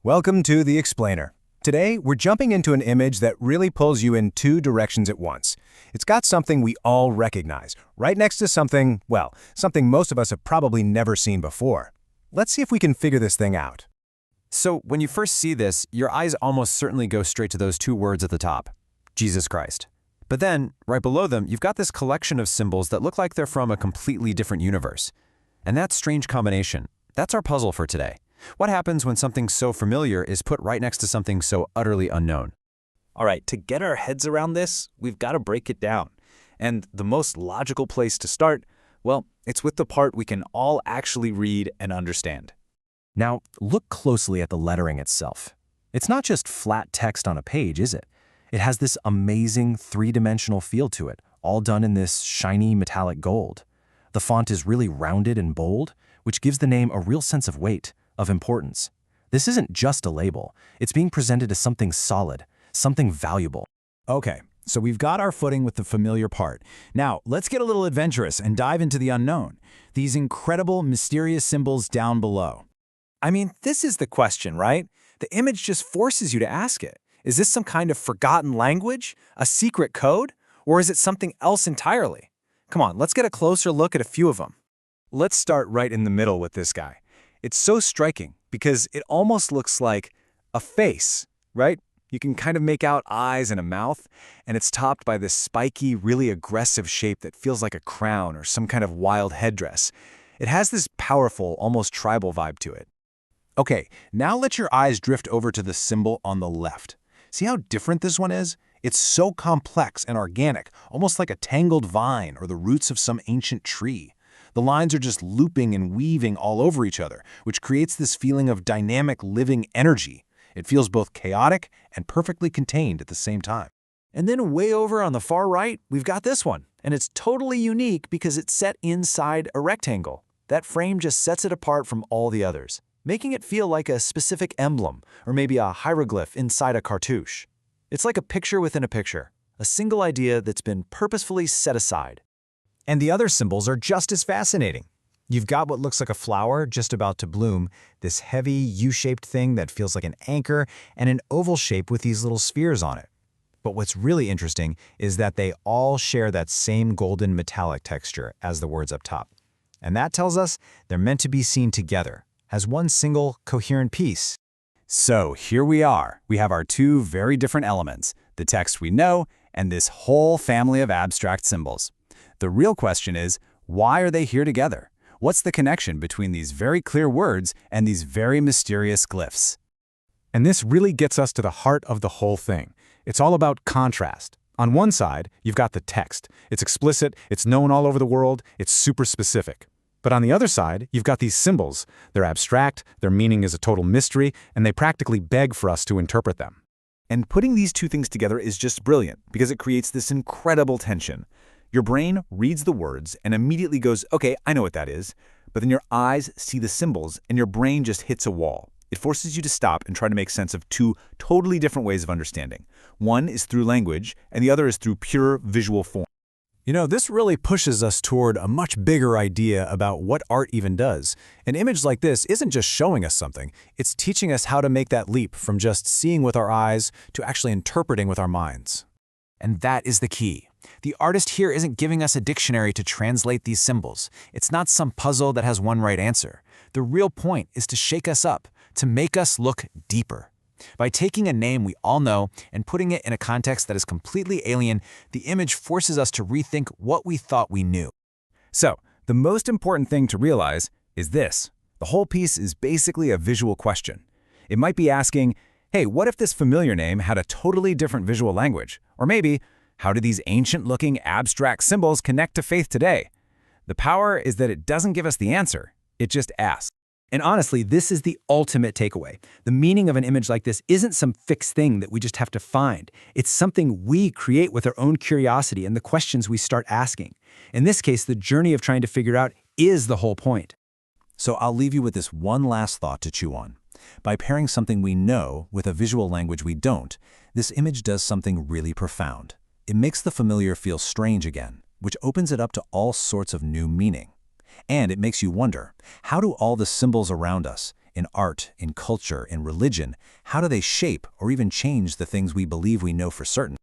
Welcome to The Explainer. Today, we're jumping into an image that really pulls you in two directions at once. It's got something we all recognize, right next to something, well, something most of us have probably never seen before. Let's see if we can figure this thing out. So when you first see this, your eyes almost certainly go straight to those two words at the top, Jesus Christ. But then, right below them, you've got this collection of symbols that look like they're from a completely different universe. And that strange combination, that's our puzzle for today. What happens when something so familiar is put right next to something so utterly unknown? All right, to get our heads around this, we've got to break it down. And the most logical place to start, well, it's with the part we can all actually read and understand. Now, look closely at the lettering itself. It's not just flat text on a page, is it? It has this amazing three-dimensional feel to it, all done in this shiny metallic gold. The font is really rounded and bold, which gives the name a real sense of weight, of importance. This isn't just a label. It's being presented as something solid, something valuable. Okay, so we've got our footing with the familiar part. Now, let's get a little adventurous and dive into the unknown. These incredible, mysterious symbols down below. I mean, this is the question, right? The image just forces you to ask it. Is this some kind of forgotten language, a secret code, or is it something else entirely? Come on, let's get a closer look at a few of them. Let's start right in the middle with this guy. It's so striking because it almost looks like a face, right? You can kind of make out eyes and a mouth, and it's topped by this spiky, really aggressive shape that feels like a crown or some kind of wild headdress. It has this powerful, almost tribal vibe to it. Okay, now let your eyes drift over to the symbol on the left. See how different this one is? It's so complex and organic, almost like a tangled vine or the roots of some ancient tree. The lines are just looping and weaving all over each other, which creates this feeling of dynamic living energy. It feels both chaotic and perfectly contained at the same time. And then way over on the far right, we've got this one. And it's totally unique because it's set inside a rectangle. That frame just sets it apart from all the others, making it feel like a specific emblem or maybe a hieroglyph inside a cartouche. It's like a picture within a picture, a single idea that's been purposefully set aside. And the other symbols are just as fascinating. You've got what looks like a flower just about to bloom, this heavy U-shaped thing that feels like an anchor, and an oval shape with these little spheres on it. But what's really interesting is that they all share that same golden metallic texture as the words up top. And that tells us they're meant to be seen together, as one single, coherent piece. So here we are. We have our two very different elements, the text we know and this whole family of abstract symbols. The real question is, why are they here together? What's the connection between these very clear words and these very mysterious glyphs? And this really gets us to the heart of the whole thing. It's all about contrast. On one side, you've got the text. It's explicit, it's known all over the world, it's super specific. But on the other side, you've got these symbols. They're abstract, their meaning is a total mystery, and they practically beg for us to interpret them. And putting these two things together is just brilliant because it creates this incredible tension. Your brain reads the words and immediately goes, okay, I know what that is. But then your eyes see the symbols and your brain just hits a wall. It forces you to stop and try to make sense of two totally different ways of understanding. One is through language and the other is through pure visual form. You know, this really pushes us toward a much bigger idea about what art even does. An image like this isn't just showing us something, it's teaching us how to make that leap from just seeing with our eyes to actually interpreting with our minds. And that is the key. The artist here isn't giving us a dictionary to translate these symbols. It's not some puzzle that has one right answer. The real point is to shake us up, to make us look deeper. By taking a name we all know and putting it in a context that is completely alien, the image forces us to rethink what we thought we knew. So, the most important thing to realize is this. The whole piece is basically a visual question. It might be asking, hey, what if this familiar name had a totally different visual language? Or maybe, how do these ancient-looking abstract symbols connect to faith today? The power is that it doesn't give us the answer, it just asks. And honestly, this is the ultimate takeaway. The meaning of an image like this isn't some fixed thing that we just have to find. It's something we create with our own curiosity and the questions we start asking. In this case, the journey of trying to figure out is the whole point. So I'll leave you with this one last thought to chew on. By pairing something we know with a visual language we don't, this image does something really profound. It makes the familiar feel strange again, which opens it up to all sorts of new meaning. And it makes you wonder, how do all the symbols around us, in art, in culture, in religion, how do they shape or even change the things we believe we know for certain?